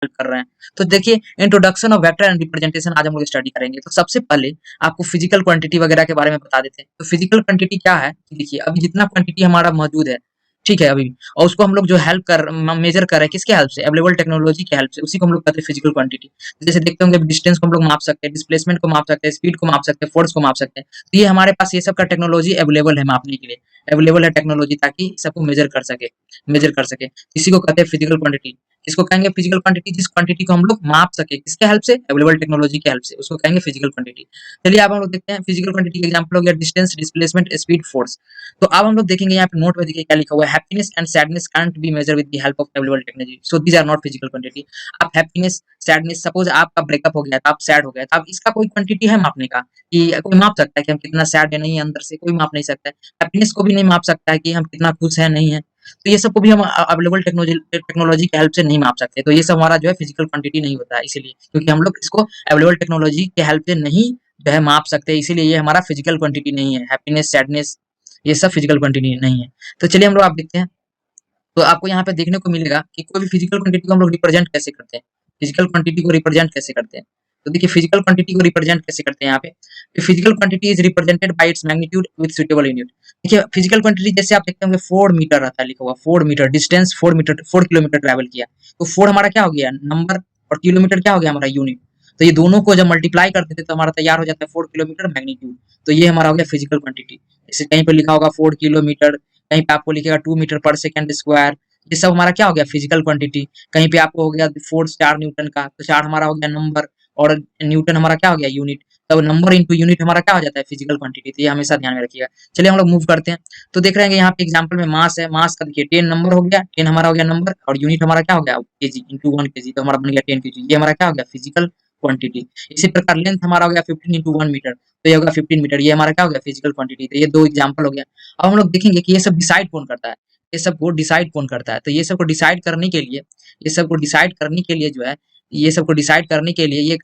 Help कर रहे हैं। तो देखिए introduction of vector and representation आज हम लोग स्टडी करेंगे। तो सबसे पहले आपको फिजिकल क्वांटिटी वगैरह के बारे में बता देते हैं। तो फिजिकल क्वांटिटी क्या है? देखिए अभी जितना क्वांटिटी हमारा मौजूद है, ठीक है अभी, और उसको हम लोग जो हेल्प कर मेजर कर रहे हैं किसके हेल्प से? अवेलेबल टेक्नोलॉजी के हेल्प से, उसी को हम लोग कहते हैं फिजिकल क्वांटिटी। जैसे देखते होंगे डिस्टेंस को हम लोग माप सकते हैं, डिस्प्लेसमेंट को माप सकते हैं, स्पीड को माप सकते हैं, फोर्स को माप सकते हैं। तो ये हमारे पास ये सब का टेक्नोलॉजी अवेलेबल है मापने के लिए, अवेलेबल है टेक्नोलॉजी, ताकि सबको मेजर कर सके। इसी को कहते हैं फिजिकल क्वांटिटी। इसको कहेंगे फिजिकल क्वांटिटी जिस क्वांटिटी को हम लोग माप सके, किसके हेल्प से? अवेलेबल टेक्नोलॉजी के हेल्प से, उसको कहेंगे फिजिकल क्वांटिटी। चलिए अब हम लोग देखते हैं फिजिकल क्वांटिटी के एग्जांपल हो गया डिस्टेंस, डिस्प्लेसमेंट, स्पीड, फोर्स। तो अब हम लोग देखेंगे यहाँ पे नोट में देखिए क्या लिखा हुआ है, happiness and sadness can't be measure with the help of available technology, so these are not physical quantity. आप हैप्पीनेस, सैडनेस, सपोज आपका ब्रेकअप हो गया था, आप सैड हो गए, तो आप इसका कोई क्वांटिटी है मापने का कि कोई माप सकता है कि हम कितना सैड है नहीं है अंदर से? कोई माप नहीं सकता है। हैप्पीनेस को भी नहीं माप सकता है कि हम कितना खुश है नहीं है। तो ये सब को भी हम अवेलेबल टेक्नोलॉजी की हेल्प से नहीं माप सकते। तो ये सब हमारा जो है फिजिकल क्वांटिटी नहीं होता है, इसीलिए क्योंकि हम लोग इसको अवेलेबल टेक्नोलॉजी के हेल्प से नहीं जो है माप सकते, इसीलिए ये हमारा फिजिकल क्वांटिटी नहीं है। हैप्पीनेस, सैडनेस, ये सब फिजिकल क्वांटिटी नहीं है। तो चलिए हम लोग आप देखते हैं। तो आपको यहाँ पे देखने को मिलेगा कि कोई भी फिजिकल क्वांटिटी को हम लोग रिप्रेजेंट कैसे करते हैं, फिजिकल क्वांटिटी को रिप्रेजेंट कैसे करते हैं। तो देखिए फिजिकल क्वांटिटी को रिप्रेजेंट कैसे करते हैं यहाँ पे, physical quantity is represented bye its magnitude with suitable unit. देखिए फिजिकल क्वांटिटी जैसे आप देखते होंगे 4 मीटर रहता है लिखा हुआ, 4 metre distance, 4 metre, 4 kilometre travel किया। तो 4 हमारा क्या हो गया? नंबर, और किलोमीटर क्या हो गया? हमारा यूनिट। तो ये दोनों को जब मल्टीप्लाई करते थे तो हमारा तैयार हो जाता है 4 किलोमीटर मैग्नीट्यूड। तो ये हमारा हो गया फिजिकल क्वांटिटी। जैसे कहीं पे लिखा होगा 4 किलोमीटर, कहीं पे आपको लिखेगा 2 मीटर पर सेकंड स्क्वायर, ये सब हमारा क्या हो गया? Physical quantity. कहीं पे आपको हो गया फोर्स 4 न्यूटन का, तो 4 हमारा हो गया नंबर, और न्यूटन हमारा क्या हो गया? यूनिट। तब नंबर इंटू यूनिट हमारा क्या हो जाता है? Physical quantity. तो ये हमेशा ध्यान में रखिएगा। चलिए हम लोग मूव करते हैं। तो देख रहे हैं यहाँ पे एग्जांपल में मास है, मास का देखिए 10 नंबर हो गया, 10 हमारा हो गया नंबर, और यूनिट हमारा क्या हो गया? केजी इंटू 1 केजी, तो हमारा बन गया 10 केजी। ये हमारा क्या हो गया? Physical quantity. इसी प्रकार लेंथ हमारा हो गया 15 इंटू 1 मीटर, तो ये होगा 15 मीटर। ये हमारा क्या हो गया? Physical quantity. तो ये दो एग्जांपल हो गया। अब हम लोग देखेंगे कि ये सब डिसाइड कौन करता है, ये सब को डिसाइड कौन करता है। तो ये सब को डिसाइड करने के लिए, ये सब को डिसाइड करने के लिए जो है, ये सब को डिसाइड करने के लिए ये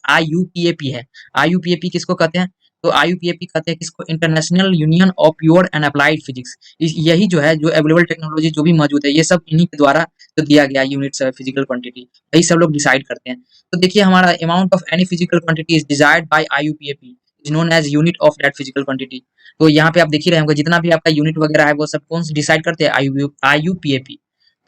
आईयूपीएपी है। आईयूपीएपी किसको कहते हैं? तो आईयूपीएपी कहते हैं किसको? International union of pure and applied physics. यही जो है, जो अवेलेबल टेक्नोलॉजी जो भी मौजूद है, ये सब इन्हीं के द्वारा जो दिया गया यूनिट्स है फिजिकल क्वांटिटी, यही सब लोग डिसाइड करते हैं। तो देखिए हमारा amount of any physical quantity is decide by IUPAP, is known as unit of that physical quantity. तो यहाँ पे आप देख ही रहे होंगे जितना भी आपका यूनिट वगैरह है वो सब कौन से डिसाइड करते हैं? आईयूपीएपी।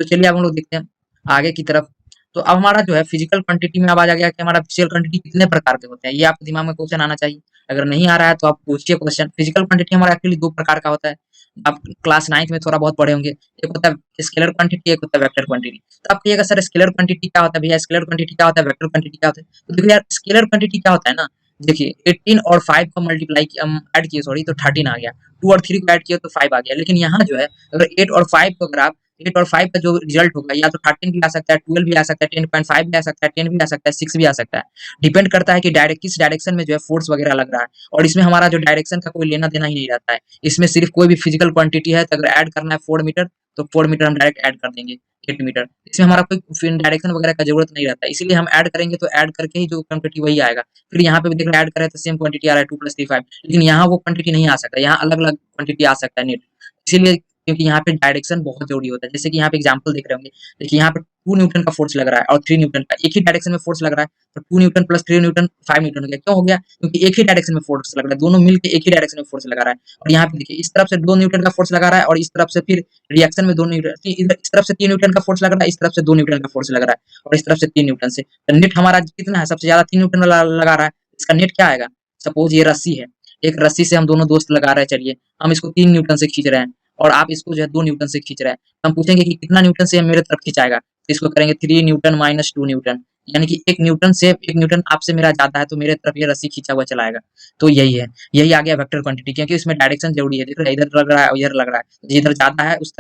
तो चलिए अब हम लोग देखते हैं आगे की तरफ। तो अब हमारा जो है फिजिकल क्वांटिटी में अब आ गया कि हमारा फिजिकल क्वांटिटी कितने प्रकार के होते हैं, ये आपके दिमाग में क्वेश्चन आना चाहिए। अगर नहीं आ रहा है तो आप पूछिए क्वेश्चन। फिजिकल क्वांटिटी हमारा एक्चुअली दो प्रकार का होता है। आप क्लास 9th में थोड़ा बहुत पढ़े होंगे। एक होता है स्केलर क्वांटिटी, एक होता है वेक्टर क्वांटिटी। तो आप कहिएगा सर स्केलर क्वांटिटी क्या होता है भैया, स्केलर क्वांटिटी क्या होता है, वेक्टर क्वांटिटी क्या होता है? तो देखिए यार स्केलर क्वांटिटी क्या होता है ना, देखिए 18 और 5 को मल्टीप्लाई ऐड किए सॉरी, तो 13 आ गया। 2 और 3 को ऐड किया तो 5 आ गया। लेकिन यहाँ जो है अगर 8 और 5 को, अगर आप 8 और 5 का जो रिजल्ट होगा या तो 13 भी आ सकता है, 12 भी आ सकता है, 10.5 भी आ सकता है, 10 भी आ सकता है, 6 भी आ सकता है। डिपेंड करता है कि डायरेक्ट किस डायरेक्शन में जो है फोर्स वगैरह लग रहा है। और इसमें हमारा जो डायरेक्शन का कोई लेना देना ही नहीं रहता है। इसमें सिर्फ कोई भी फिजिकल क्वांटिटी है तो अगर ऐड करना है 4 मीटर, तो 4 मीटर हम डायरेक्ट ऐड कर देंगे, 8 मीटर। इसमें हमारा कोई डायरेक्शन वगैरह का जरूरत नहीं रहता है, इसीलिए हम ऐड करेंगे तो ऐड करके ही जो क्वांटिटी वही आएगा। फिर यहाँ पे भी देख रहे हैं ऐड करें तो सेम क्वांटिटी आ रहा है 2 + 3 5, लेकिन यहाँ वो क्वांटिटी नहीं आ सकता, यहाँ अलग अलग क्वांटिटी आ सकता है नेट। इसीलिए क्योंकि यहाँ पे डायरेक्शन बहुत जरूरी होता है। जैसे कि यहाँ पे एग्जांपल देख रहे होंगे, देखिए यहाँ पे 2 न्यूटन का फोर्स लग रहा है और 3 न्यूटन का, एक ही डायरेक्शन में फोर्स लग रहा है, तो 2 न्यूटन प्लस 3 न्यूटन 5 न्यूटन हो गया। क्यों हो गया? क्योंकि एक ही डायरेक्शन में फोर्स लग रहा है, दोनों मिलके एक ही डायरेक्शन में फोर्स लगा रहा है। और यहाँ पे देखिए इस तरफ से 2 न्यूटन का फोर्स लगा रहा है और इस तरफ से फिर रिएक्शन में 2 न्यूटन, इधर इस तरफ से 3 न्यूटन का फोर्स लग रहा है, इस तरफ से 2 न्यूटन का फोर्स लग रहा है, और इस तरफ से 3 न्यूटन से। तो नेट हमारा कितना है? सबसे ज्यादा 3 न्यूटन लगा रहा है, इसका नेट क्या आएगा? सपोज ये रस्सी है, एक रस्सी से हम दोनों दोस्त लगा रहे हैं, चलिए हम इसको 3 न्यूटन से खींच रहे हैं और आप इसको जो है 2 न्यूटन से खींच रहे हैं। हम पूछेंगे कि कितना न्यूटन से मेरे तरफ खिंचाएगा, तो इसको करेंगे 3 न्यूटन माइनस 2 न्यूटन, यानी कि 1 न्यूटन से 1 न्यूटन आपसे मेरा ज्यादा है तो मेरे तरफ ये रस्सी खींचा हुआ चला आएगा। तो यही है, यही आ गया वेक्टर क्वांटिटी, क्योंकि इसमें डायरेक्शन जरूरी है। देख रहे हैं इधर लग रहा है और इधर लग रहा है, जिधर ज्यादा है उस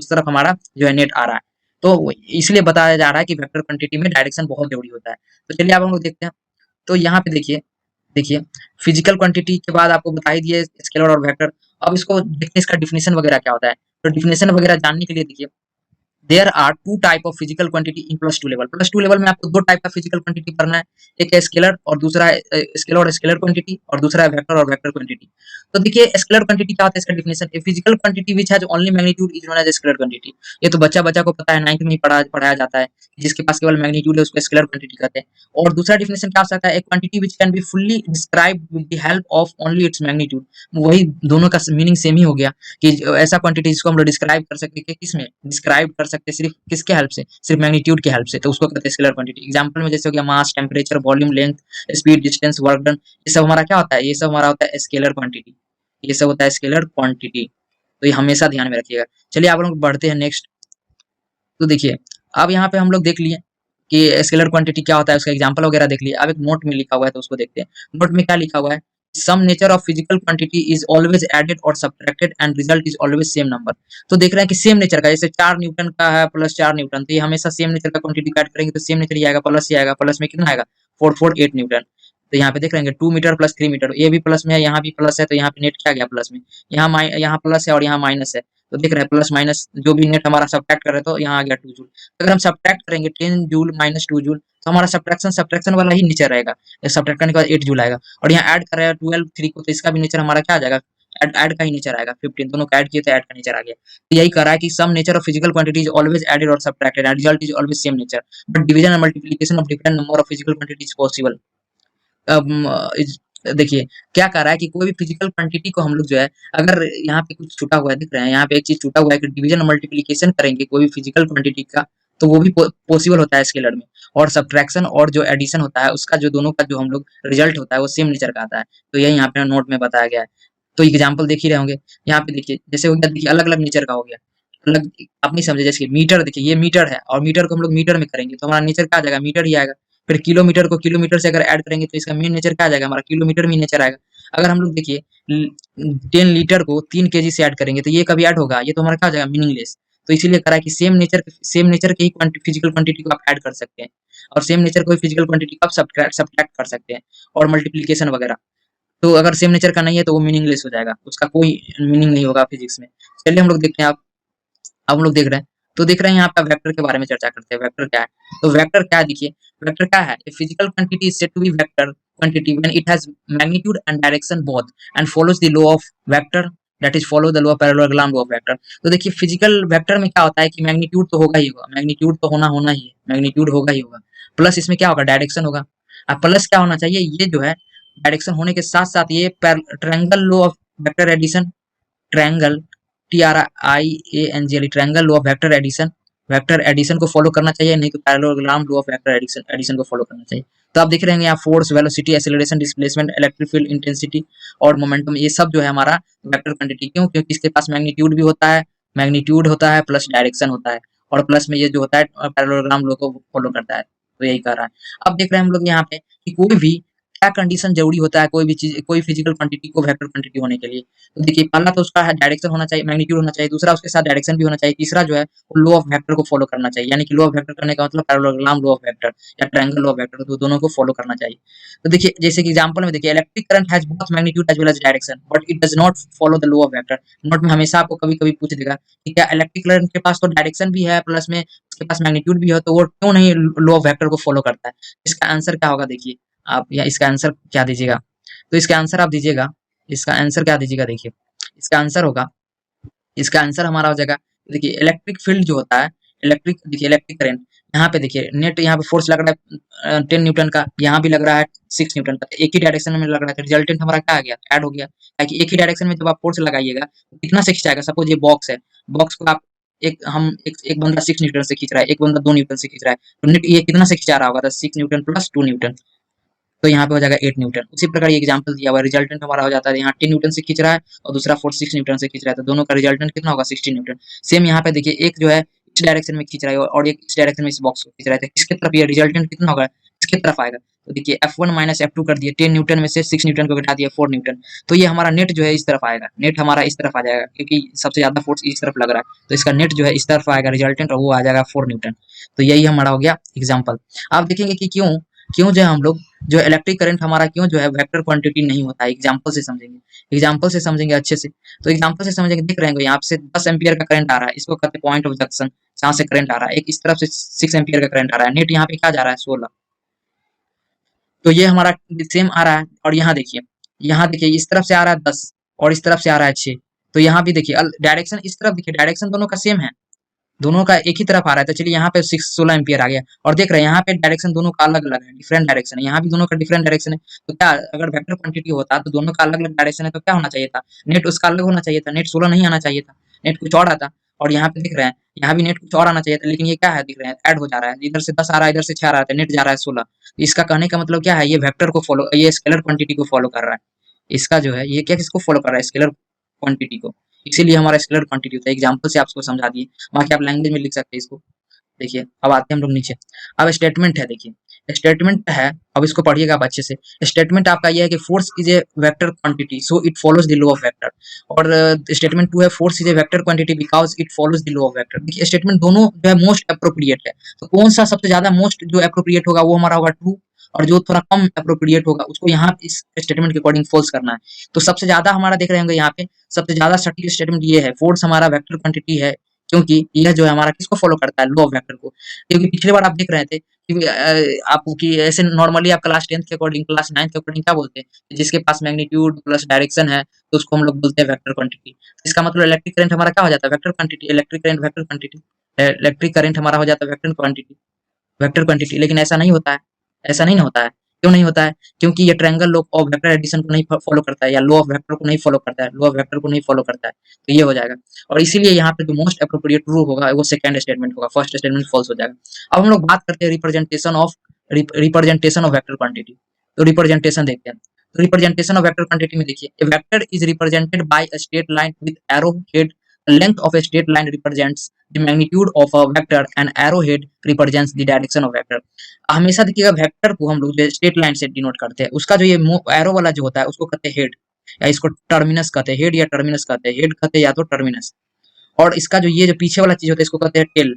तरफ हमारा जो है नेट आ रहा है। तो इसलिए बताया जा रहा है कि वेक्टर क्वांटिटी में डायरेक्शन बहुत जरूरी होता है। तो चलिए अब हम लोग देखते हैं। तो यहाँ पे देखिए, देखिए फिजिकल क्वांटिटी के बाद आपको बता ही दिए स्केलर और वेक्टर। अब इसको देखते हैं इसका डिफिनेशन वगैरह क्या होता है। तो डिफिनेशन वगैरह जानने के लिए देखिए there are two type of physical quantity in +2 level. +2 level में आपको दो टाइप का फिजिकल क्वांटिटी पढ़ना है, एक है स्केलर और दूसरा है स्केलर और स्केलर क्वांटिटी, और दूसरा है वेक्टर और वेक्टर क्वांटिटी। तो देखिए स्केलर क्वांटिटी क्या होता है, इसका definition, a physical quantity which has only magnitude is known as scalar quantity. ये तो बच्चा बच्चा को पता है, 9th में ही पढ़ाया जाता है, जिसके पास केवल मैग्नीट्यूड है उसको स्केलर क्वांटिटी कहते हैं। और दूसरा डेफिनेशन क्या हो सकता है, एक quantity which can be fully described with the help of only its magnitude. वही दोनों का मीनिंग सेम ही हो गया कि ऐसा क्वांटिटी जिसको हम लोग डिस्क्राइब कर सकते हैं, किसमें डिस्क्राइब कर सकते हैं, सिर्फ किसके हेल्प से, सिर्फ मैग्नीट्यूड के हेल्प से, तो उसको कहते हैं स्केलर क्वांटिटी। एग्जांपल में जैसे हो गया mass, temperature, volume, length, speed, distance, work done, ये सब हमारा क्या होता है, ये सब हमारा होता है स्केलर क्वांटिटी। ये सब होता है स्केलर क्वांटिटी, तो ये हमेशा ध्यान में रखिएगा। चलिए आप लोग बढ़ते हैं नेक्स्ट। तो देखिए अब यहाँ पे हम लोग देख लिए कि स्केलर क्वांटिटी क्या होता है, उसका एग्जांपल वगैरह देख लिए। अब एक नोट में लिखा हुआ है तो उसको देखते हैं। नोट में क्या लिखा हुआ है, same nature of physical quantity is always added और subtracted and result is always same number. तो देख रहे हैं कि सेम नेचर का, जैसे 4 न्यूटन का है प्लस 4 न्यूटन, तो ये हमेशा सेम नेचर का क्वांटिटी ऐड करेंगे तो सेम नेचर ही आएगा, प्लस ही आएगा। प्लस में कितना आएगा, 448 न्यूटन। तो यहाँ पे देख रहे हैं 2 मीटर प्लस 3 मीटर, ये भी प्लस में है, यहाँ भी प्लस है, तो यहाँ पे नेट क्या गया प्लस में, यहाँ प्लस है और यहाँ माइनस है, तो देख रहे हैं प्लस माइनस जो भी नेट हमारा सब्ट्रैक्ट कर रहे हैं, तो यहाँ आ गया 2 जूल। अगर हम सब्ट्रैक्ट करेंगे 10 जूल माइनस 2 जूल, तो हमारा सब्ट्रैक्शन वाला ही नेचर रहेगा। सब्ट्रैक्ट करने के बाद 8 जूल आएगा, और यहाँ ऐड कर रहे हैं 12 3 को, तो इसका भी नेचर हमारा क्या आ जाएगा, ऐड का ही नेचर आएगा। 15 दोनों का ऐड किए तो ऐड का नेचर आ गया। तो यही कह रहा है कि same nature of physical quantity is always added और subtracted and result is always same nature, but division and multiplication of different number of physical quantity is possible. देखिए क्या कह रहा है कि कोई भी फिजिकल क्वांटिटी को हम लोग जो है, अगर यहाँ पे कुछ छूटा हुआ है, दिख रहा है यहाँ पे एक चीज छूटा हुआ है कि डिवीजन और मल्टीप्लिकेशन करेंगे कोई भी फिजिकल क्वांटिटी का, तो वो भी पॉसिबल होता है स्केलर में। और सब्ट्रैक्शन और जो एडिशन होता है उसका जो दोनों का जो हम लोग रिजल्ट होता है वो सेम नेचर का आता है। तो यही यहाँ पे नोट में बताया गया है। तो एग्जाम्पल देख ही रहे होंगे, यहाँ पे देखिए जैसे हो गया, देखिए अलग अलग नेचर का हो गया, अलग आप नहीं समझे। जैसे मीटर, देखिए ये मीटर है और मीटर को हम लोग मीटर में करेंगे तो हमारा नेचर क्या आ जाएगा, मीटर ही आएगा। फिर किलोमीटर को किलोमीटर से अगर ऐड करेंगे तो इसका मेन नेचर क्या आ जाएगा, हमारा किलोमीटर में नेचर आएगा। अगर हम लोग देखिए 10 लीटर को 3 केजी से ऐड करेंगे तो ये कभी ऐड होगा, ये तो हमारा क्या हो जाएगा, मीनिंगलेस। तो इसीलिए करा है कि सेम नेचर के ही फिजिकल क्वांटिटी को आप ऐड कर सकते हैं, और सेम नेचर को फिजिकल क्वांटिटी को आप सब्ट्रैक्ट कर सकते हैं, और मल्टीप्लीकेशन वगैरह। तो अगर सेम नेचर का नहीं है तो वो मीनिंगलेस हो जाएगा, उसका कोई मीनिंग नहीं होगा फिजिक्स में। चलिए हम लोग देखते हैं। अब हम लोग देख रहे हैं, तो देख रहे हैं यहाँ पे वेक्टर के बारे में चर्चा करते हैं। वेक्टर क्या है, तो वेक्टर क्या है, देखिए वेक्टर क्या है, a physical quantity is said to be vector quantity when it has magnitude and direction both and follows the law of vector, that is follow the law of parallelogram law of vector. तो देखिए physical vector में क्या होता है कि magnitude तो होगा ही होगा, मैग्नीट्यूड तो होना ही है, मैग्नीट्यूड होगा ही होगा, प्लस इसमें क्या होगा, डायरेक्शन होगा। अब प्लस क्या होना चाहिए, ये जो है डायरेक्शन होने के साथ साथ ये triangle law of vector addition, triangle TRIANGL triangle law of vector addition को फॉलो करना चाहिए, नहीं तो parallelogram law of vector addition को फॉलो करना चाहिए। तो आप देख रहे हैं यहाँ force, velocity, acceleration, displacement, electric field intensity और मोमेंटम, ये सब जो है हमारा वेक्टर क्वांटिटी। क्यों, क्योंकि इसके पास मैग्नीट्यूड होता है प्लस डायरेक्शन होता है, और प्लस में ये जो होता है पैरेललोग्राम लॉ को फॉलो करता है। तो यही कर रहा है। अब देख रहे हैं हम लोग यहाँ पे कि कोई भी क्या कंडीशन जरूरी होता है कोई भी चीज, कोई फिजिकल क्वांटिटी को वेक्टर क्वांटिटी होने के लिए। तो देखिए पहला तो उसका डायरेक्शन होना चाहिए, मैग्नीट्यूड होना चाहिए, दूसरा उसके साथ डायरेक्शन भी होना चाहिए, तीसरा जो है वो लॉ ऑफ वेक्टर को फॉलो करना चाहिए। यानी कि लॉ ऑफ वेक्टर करने का मतलब पैरेललोग्राम लॉ ऑफ वेक्टर या ट्रायंगल लॉ ऑफ वेक्टर, तो दोनों को फॉलो करना चाहिए। तो देखिए जैसे कि एग्जांपल में देखिए electric current has both magnitude as well as direction but it does not follow the law of vector. Note में हमेशा आपको कभी-कभी पूछ देगा कि क्या इलेक्ट्रिक करंट के पास तो डायरेक्शन भी है प्लस में उसके पास मैग्नीट्यूड भी है, तो वो क्यों नहीं लॉ ऑफ वेक्टर को फॉलो करता है। इसका आंसर क्या होगा, देखिए आप, या इसका आंसर क्या दीजिएगा, तो इसका आंसर आप दीजिएगा, इसका आंसर क्या दीजिएगा, देखिए इसका आंसर होगा, इसका आंसर हमारा हो जाएगा, देखिए इलेक्ट्रिक फील्ड जो होता है, देखिए इलेक्ट्रिक करंट, यहाँ पे देखिए नेट, यहाँ पे फोर्स लग रहा है 10 न्यूटन का, यहाँ भी लग रहा है 6 न्यूटन का, एक ही डायरेक्शन में लग रहा है, तो रिजल्टेंट हमारा क्या आ गया, ऐड हो गया। ताकि एक ही डायरेक्शन में जब आप फोर्स लगाइएगा तो कितना से खिंचाएगा, सपोज ये बॉक्स है, बॉक्स को आप एक बंदा 6 न्यूटन से खींच रहा है, एक बंदा 2 न्यूटन से खींच रहा है, तो नेट ये कितना से खिंचा रहा होगा, 6 न्यूटन प्लस 2 न्यूटन, तो यहाँ पे हो जाएगा 8 न्यूटन। उसी प्रकार ये एग्जांपल दिया हुआ है, रिजल्टेंट हमारा हो जाता है यहाँ 10 न्यूटन से खींच रहा है और दूसरा फोर्स 6 न्यूटन से खींच रहा है, तो दोनों का रिजल्टेंट कितना होगा, 16 न्यूटन। सेम यहाँ पे देखिए एक जो है इस डायरेक्शन में खींच रहा है और एक इस डायरेक्शन में इस बॉक्स को खींच रहा है, तो किसके तरफ ये रिजल्टेंट कितना होगा, इसके तरफ आएगा। तो देखिए F1 माइनस F2 कर दिए, 10 न्यूटन में से 6 न्यूटन को घटा दिया 4 न्यूटन, तो ये हमारा नेट जो है इस तरफ आएगा, नेट हमारा इस तरफ आ जाएगा क्योंकि सबसे ज्यादा फोर्स इस तरफ लग रहा है, तो इसका नेट जो है इस तरफ आएगा रिजल्टेंट, और वो आ जाएगा 4 न्यूटन। तो यही हमारा हो गया एग्जाम्पल। आप देखेंगे कि क्यों क्यों जो है हम लोग जो इलेक्ट्रिक करंट हमारा क्यों जो है वेक्टर क्वांटिटी नहीं होता है, एग्जांपल से समझेंगे, एग्जांपल से समझेंगे अच्छे से। तो एग्जांपल से समझेंगे, देख रहे हैं यहाँ से 10 एम्पियर का करंट आ रहा है, इसको कहते हैं पॉइंट ऑफ जंक्शन, यहाँ से करंट आ रहा है, एक इस तरफ से 6 एम्पियर का करंट आ रहा है, नेट यहाँ पे क्या जा रहा है 16। तो ये हमारा सेम आ रहा है। और यहाँ देखिए इस तरफ से आ रहा है 10 और इस तरफ से आ रहा है 6। तो यहाँ भी देखिए डायरेक्शन इस तरफ देखिए, डायरेक्शन दोनों का सेम है, दोनों का एक ही तरफ आ रहा है। तो चलिए यहाँ पे 16 एम्पियर आ गया और देख रहे हैं यहाँ पे डायरेक्शन दोनों का अलग अलग है, डिफरेंट डायरेक्शन है, यहाँ भी दोनों का डिफरेंट डायरेक्शन है। तो क्या अगर वेक्टर क्वांटिटी होता तो दोनों का अलग अलग डायरेक्शन है तो क्या होना चाहिए था, नेट उसका अलग होना चाहिए था, नेट 16 नहीं आना चाहिए था, नेट कुछ और आता। और यहाँ पे दिख रहे हैं यहाँ भी नेट कुछ और आना चाहिए था, लेकिन ये क्या है दिख रहे हैं ऐड हो जा रहा है, इधर से 10 आ रहा है, इधर से 6 आ रहा है, नेट जा रहा है 16। इसका कहने का मतलब क्या है, ये वेक्टर को फॉलो, ये स्केलर क्वांटिटी को फॉलो कर रहा है। इसका जो है ये क्या किसको फॉलो कर रहा है, स्केलर क्वांटिटी को, इसीलिए हमारा स्केलर क्वांटिटी होता है। एग्जाम्पल से आपको समझा दिए, बाकी आप लैंग्वेज में लिख सकते हैं इसको। देखिए अब आते हैं हम लोग नीचे, अब स्टेटमेंट है, देखिए स्टेटमेंट है, अब इसको पढ़िएगा आप अच्छे से। स्टेटमेंट आपका ये है कि force is a vector quantity so it follows the law of vector. और स्टेटमेंट 2 है force is a vector quantity because it follows the law of vector. देखिए स्टेटमेंट दोनों जो है मोस्ट अप्रोप्रिएट है, तो कौन सा सबसे ज्यादा मोस्ट जो अप्रोप्रिएट होगा वो हमारा होगा ट्रू, और जो थोड़ा कम अप्रोप्रिएट होगा उसको यहाँ इस स्टेटमेंट के अकॉर्डिंग फॉल्स करना है। तो सबसे ज्यादा हमारा देख रहे होंगे यहाँ पे सबसे ज्यादा सटीक स्टेटमेंट ये है, फोर्स हमारा वेक्टर क्वांटिटी है, क्योंकि यह जो है हमारा किसको फॉलो करता है, लॉ ऑफ वेक्टर को। क्योंकि पिछली बार आप देख रहे थे कि आपको कि ऐसे नॉर्मली आप क्लास 10th के अकॉर्डिंग, क्लास 9th के अकॉर्डिंग क्या बोलते हैं, जिसके पास मैग्नीट्यूड प्लस डायरेक्शन है तो उसको हम लोग बोलते हैं वेक्टर क्वांटिटी। इसका मतलब इलेक्ट्रिक करंट हमारा क्या हो जाता है, vector quantity, electric current vector quantity, electric current हमारा हो जाता है वेक्टर क्वांटिटी, वेक्टर क्वांटिटी। लेकिन ऐसा नहीं होता है, ऐसा नहीं ना होता है। क्यों नहीं होता है, क्योंकि ये triangle law of vector addition को नहीं फॉलो करता है, या लॉ ऑफ वेक्टर को नहीं फॉलो करता है, लॉ ऑफ वेक्टर को नहीं फॉलो करता है। तो ये हो जाएगा, और इसीलिए यहाँ पे जो मोस्ट अप्रोप्रिएट ट्रू होगा वो सेकंड स्टेटमेंट होगा, फर्स्ट स्टेटमेंट फॉल्स हो जाएगा। अब हम लोग बात करते हैं रिप्रेजेंटेशन ऑफ वेक्टर क्वांटिटी। तो रिप्रेजेंटेशन देखते हैं, तो रिप्रेजेंटेशन ऑफ वेक्टर क्वांटिटी में देखिए, a vector is represented by a straight line with arrow head, length of a straight line represents the magnitude of a vector and arrowhead represents the direction of vector। हमेशा देखिएगा vector को हम लोग जो straight line से denote करते हैं, उसका जो ये एरो वाला जो होता है उसको कहते हैं हेड, या इसको टर्मिनस कहते हैं, हेड या टर्मिनस कहते हैं, हेड कहते हैं या तो टर्मिनस। और इसका जो ये जो पीछे वाला चीज होता है इसको कहते हैं टेल,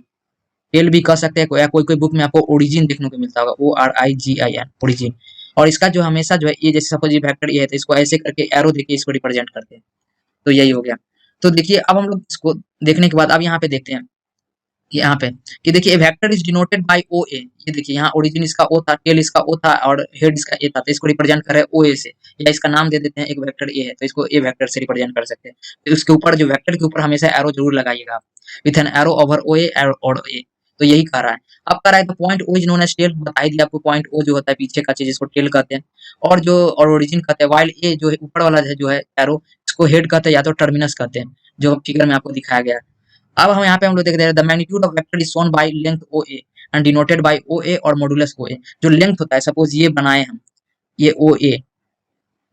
टेल भी कह सकते हैं, या कोई कोई बुक में आपको ओरिजिन देखने को मिलता होगा, ORIGIN, ओरिजिन। और इसका जो हमेशा जो है ये जैसे सपोज ये वेक्टर ये है तो इसको ऐसे करके एरो देके इसको रिप्रेजेंट करते हैं। तो यही हो गया। तो देखिए अब हम लोग इसको देखने के बाद अब यहाँ पे देखते हैं यहाँ पे कि देखिए vector is denoted by O ए। ये देखिए यहाँ ओरिजिन इसका ओ था, टेल इसका ओ था और हेड इसका ए था, तो इसको रिप्रेजेंट कर रहे हैं ओ ए से, या इसका नाम दे देते हैं, एक वेक्टर ए है तो इसको ए वेक्टर से रिप्रेजेंट कर सकते हैं। तो उसके ऊपर जो वेक्टर के ऊपर हमेशा एरो जरूर लगाइएगा आप, with an arrow over O A और ए। तो यही कह रहा है। अब कह रहा है तो point O is known as tail, बता ही दिया आपको, पॉइंट ओ जो होता है पीछे का चीज इसको टेल कहते हैं, और जो और ओरिजिन कहते हैं, वाइल ए जो है ऊपर वाला जो है एरो इसको हेड कहते हैं या तो टर्मिनस कहते हैं, जो फिगर में आपको दिखाया गया है। अब हम यहाँ पे हम लोग देख रहे हैं the magnitude of vector is shown by length O A and denoted by O A और मॉडुलस ओ ए। जो लेंथ होता है, सपोज ये बनाए हम, ये ओ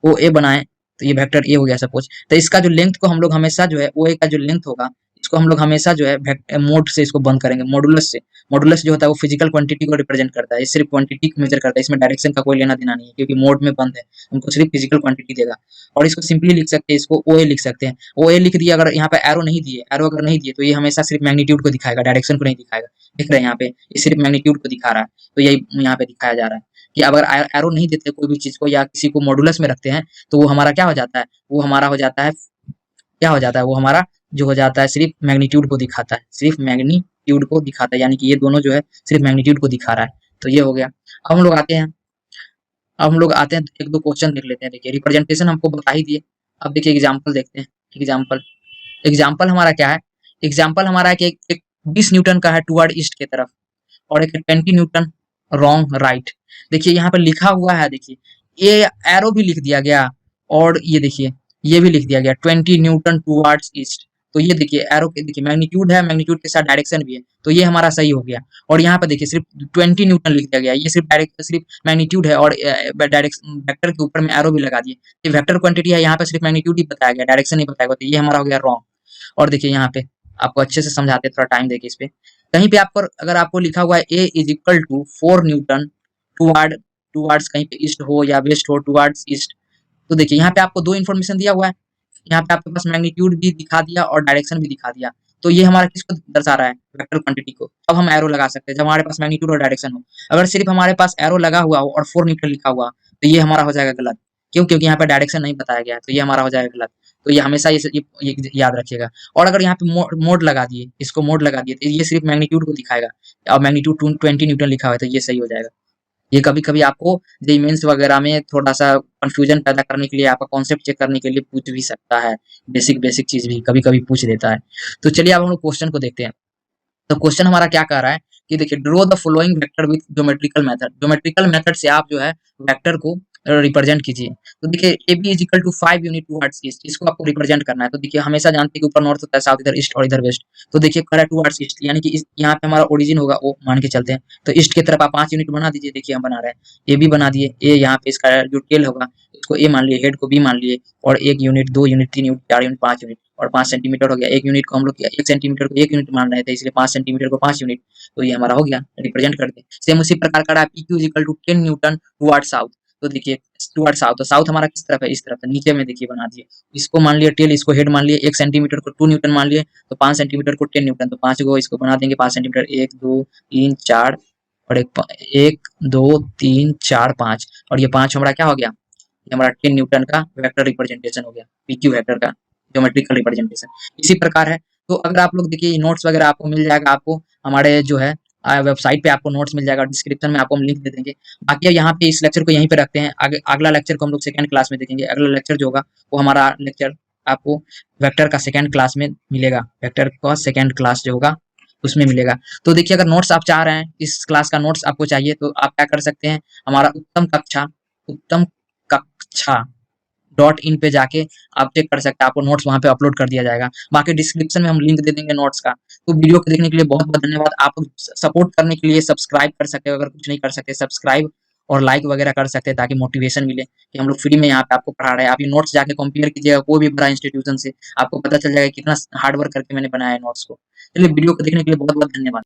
ए बनाए तो ये वेक्टर ए हो गया सपोज, तो इसका जो लेंथ को हम लोग हमेशा जो है ओ ए का जो लेंथ होगा इसको हम लोग हमेशा जो है मोड से इसको बंद करेंगे, मॉडुलस से। मॉडुलस जो होता है वो फिजिकल क्वांटिटी को रिप्रेजेंट करता है, ये सिर्फ क्वांटिटी को मेजर करता है, इसमें डायरेक्शन का कोई लेना देना नहीं है, क्योंकि मोड में बंद है, हमको सिर्फ फिजिकल क्वांटिटी देगा। और इसको सिंपली लिख सकते हैं, इसको ओ ए लिख सकते हैं। ओ ए लिख दिया, अगर यहाँ पे एरो नहीं दिए, एरो अगर नहीं दिए तो ये हमेशा सिर्फ मैग्नीट्यूड को दिखाएगा, डायरेक्शन को नहीं दिखाएगा। दिख रहा है यहाँ पे ये सिर्फ मैग्नीट्यूड को दिखा रहा है, तो यही यहाँ पे दिखाया जा रहा है कि अगर एरो नहीं देते कोई भी चीज को या किसी को मॉडुलस में रखते हैं तो वो हमारा क्या हो जाता है, वो हमारा हो जाता है, क्या हो जाता है, वो हमारा जो हो जाता है सिर्फ मैग्नीट्यूड को दिखाता है, सिर्फ मैग्नीट्यूड को दिखाता है, यानी कि ये दोनों जो है सिर्फ मैग्नीट्यूड को दिखा रहा है। तो ये हो गया। अब हम लोग आते हैं, अब हम लोग आते हैं एक दो क्वेश्चन देख लेते हैं। देखिए रिप्रेजेंटेशन हमको बता ही दिए, अब देखिए एग्जाम्पल देखते हैं। एग्जाम्पल, एग्जाम्पल हमारा क्या है, एग्जाम्पल हमारा है कि एक 20 न्यूटन का है टुवर्ड ईस्ट की तरफ, और एक 20 न्यूटन रॉन्ग राइट। देखिए यहाँ पर लिखा हुआ है, देखिए ये एरो भी लिख दिया गया, और ये देखिए ये भी लिख दिया गया 20 न्यूटन टुवर्ड्स ईस्ट। तो ये देखिए एरो के देखिए मैग्नीट्यूड है, मैग्नीट्यूड के साथ डायरेक्शन भी है, तो ये हमारा सही हो गया। और यहाँ पे देखिए सिर्फ 20 न्यूटन लिख दिया गया, ये सिर्फ डायरेक्ट सिर्फ मैग्नीट्यूड है, और डायरेक्शन वेक्टर के ऊपर में एरो भी लगा दिए, ये वेक्टर क्वांटिटी है, यहाँ पे सिर्फ मैग्नीट्यूड ही बताया गया, डायरेक्शन नहीं बताया गया, तो ये हमारा हो गया रॉन्ग। और देखिए यहाँ पे आपको अच्छे से समझाते, थोड़ा टाइम देखिए इस पे। कहीं पे आपको अगर आपको लिखा हुआ है A is equal to 4 newton towards कहीं पे ईस्ट हो या वेस्ट हो, टुवर्ड्स ईस्ट, तो देखिए यहाँ पे आपको दो इन्फॉर्मेशन दिया हुआ है, यहाँ पे आपके पास मैग्नीट्यूड भी दिखा दिया और डायरेक्शन भी दिखा दिया। तो ये हमारा किसको दर्शा रहा है, वेक्टर क्वांटिटी को। अब हम एरो लगा सकते हैं जब हमारे पास मैग्नीट्यूड और डायरेक्शन हो। अगर सिर्फ हमारे पास एरो लगा हुआ हो और 4 न्यूटन लिखा हुआ तो ये हमारा हो जाएगा गलत, क्यों? क्योंकि यहाँ पे डायरेक्शन नहीं बताया गया है, तो ये हमारा हो जाएगा गलत। तो ये हमेशा ये याद रखिएगा। और अगर यहाँ पे मोड लगा दिए, इसको मोड लगा दिए, तो ये सिर्फ मैग्नीट्यूड को दिखाएगा और मैग्नीट्यूड 20 न्यूटन लिखा हुआ है, तो ये सही हो जाएगा। ये कभी-कभी आपको जेईई मेंस वगैरह में थोड़ा-सा कन्फ्यूजन पैदा करने के लिए, आपका कॉन्सेप्ट चेक करने के लिए पूछ भी सकता है। बेसिक बेसिक चीज़ भी कभी-कभी पूछ देता है। तो चलिए अब हम लोग क्वेश्चन को देखते हैं। तो क्वेश्चन हमारा क्या कह रहा है कि देखिए draw the following vector with geometrical method. Geometrical method से आप जो है वेक्टर को रिप्रेजेंट कीजिए। तो देखिए A B is equal to 5 unit towards east, इसको आपको रिप्रेजेंट करना है। तो देखिए हमेशा जानते हैं कि ऊपर नॉर्थ होता है, साउथ इधर ईस्ट और इधर वेस्ट। तो देखिए कर टुवर्ड्स ईस्ट, यानी कि यहाँ पे हमारा ओरिजिन होगा ओ मान के चलते हैं। तो ईस्ट की तरफ आप 5 यूनिट बना दीजिए। देखिए हम बना रहे हैं, ए बी बना दिए। ए यहाँ पे इसका जो टेल होगा इसको ए मान लिए, हेड को बी मान लिए, और 1 unit 2 unit 3 unit 4 unit 5 unit और 5 सेंटीमीटर हो गया। 1 यूनिट को हम लोग 1 सेंटीमीटर को 1 यूनिट मान रहे थे, इसलिए 5 सेंटीमीटर को 5 यूनिट। तो ये हमारा हो गया, रिप्रेजेंट कर दिया। सेम उसी प्रकार का P Q equal to 10 newton toward south. तो देखिए टुवर्ड साउथ, तो साउथ हमारा किस तरफ है? इस तरफ है। नीचे में देखिए बना दिए, इसको मान लिया टेल, इसको हेड मान लिए। 1 सेंटीमीटर को 2 न्यूटन मान लिए, तो 5 सेंटीमीटर को 10 न्यूटन। तो 5 को इसको बना देंगे 5 सेंटीमीटर, 1 2 3 4 और 1 2 3 4 5, और ये 5 हमारा क्या हो गया? ये हमारा 10 न्यूटन का वेक्टर रिप्रेजेंटेशन हो गया, पीक्यू वेक्टर का ज्योमेट्रिकल रिप्रेजेंटेशन। इसी प्रकार है। तो अगर आप लोग देखिए नोट्स वगैरह आपको मिल जाएगा, आपको हमारे जो है वेबसाइट पे आपको नोट्स मिल जाएगा, डिस्क्रिप्शन में आपको हम लिंक दे देंगे। बाकी यहाँ पे इस लेक्चर को यहीं पे रखते हैं। आगे अगला लेक्चर को हम लोग सेकंड क्लास में देखेंगे। अगला लेक्चर जो होगा वो हमारा लेक्चर आपको वेक्टर का सेकंड क्लास में मिलेगा। वेक्टर का सेकंड क्लास जो होगा उसमें मिलेगा। तो देखिए अगर नोट्स आप चाह रहे हैं, इस क्लास का नोट्स आपको चाहिए, तो आप क्या कर सकते हैं, हमारा उत्तम कक्षा डॉट इन पे जाके आप चेक कर सकते हैं। आपको नोट्स वहाँ पे अपलोड कर दिया जाएगा। बाकी डिस्क्रिप्शन में हम लिंक दे देंगे नोट्स का। तो वीडियो को देखने के लिए बहुत बहुत धन्यवाद। आप सपोर्ट करने के लिए सब्सक्राइब कर सकते हो, अगर कुछ नहीं कर सकते सब्सक्राइब और लाइक वगैरह कर सकते हैं, ताकि मोटिवेशन मिले कि हम लोग फ्री में यहाँ पे आपको पढ़ा रहे हैं। आप ये नोट्स जाके कंपेयर कीजिएगा कोई भी बड़ा इंस्टीट्यूशन से, आपको पता चल जाएगा कितना हार्ड वर्क करके मैंने बनाया है नोट्स को। चलिए वीडियो को देखने के लिए बहुत बहुत धन्यवाद।